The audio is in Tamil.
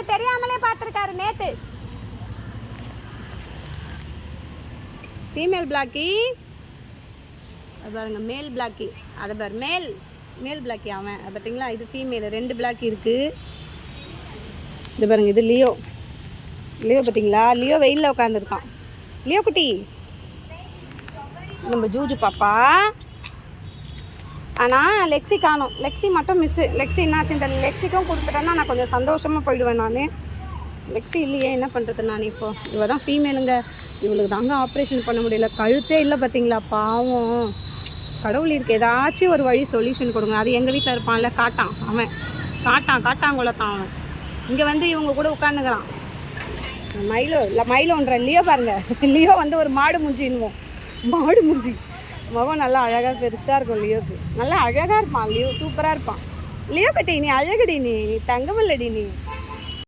எனக்கு தெரியாமலே பார்த்துருக்காரு நேற்று. ஃபீமேல் பிளாக்கி பாருங்க, மேல் பிளாக்கி அதை பாரு, மேல் பிளாக்கி அவன் பார்த்தீங்களா. இது ஃபீமேல், 2 பிளாக்கி இருக்குது. இது பாருங்க, இது லியோ பார்த்தீங்களா. லியோ வெயிலில் உட்காந்துருக்கான். லியோ குட்டி நம்ம ஜூஜு பாப்பா. ஆனால் லெக்ஸி காணும், லெக்ஸி மட்டும் மிஸ்ஸு. லெக்ஸி என்னாச்சு தெரியல. லெக்ஸிக்கும் கொடுத்துட்டேன்னா நான் கொஞ்சம் சந்தோஷமாக போயிடுவேன். நான் லெக்ஸி இல்லையே, என்ன பண்ணுறது நான் இப்போது. இவள் தான் ஃபீமேலுங்க. இவளுக்கு தாங்க ஆப்ரேஷன் பண்ண முடியல, கழுத்தே இல்லை பார்த்தீங்களா. பாவம், கடவுள் இருக்கு, ஏதாச்சும் ஒரு வழி சொல்யூஷன் கொடுங்க. அது எங்கள் வீட்டில் இருப்பான்ல காட்டான், அவன் காட்டாங்குளத்தான் அவன். இங்கே வந்து இவங்க கூட உட்காந்துக்கிறான். மைலோன்ற லியோ பாருங்க. லியோ வந்து ஒரு மாடு முஞ்சின்வோம், மாடு முஞ்சி முகம் நல்லா அழகாக பெருசாக இருக்கும். லியோக்கு நல்லா அழகாக இருப்பான். லியோ சூப்பராக இருப்பான். லியோ கட்டி நீ அழகுடி, நீ தங்கமில்லடி, நீ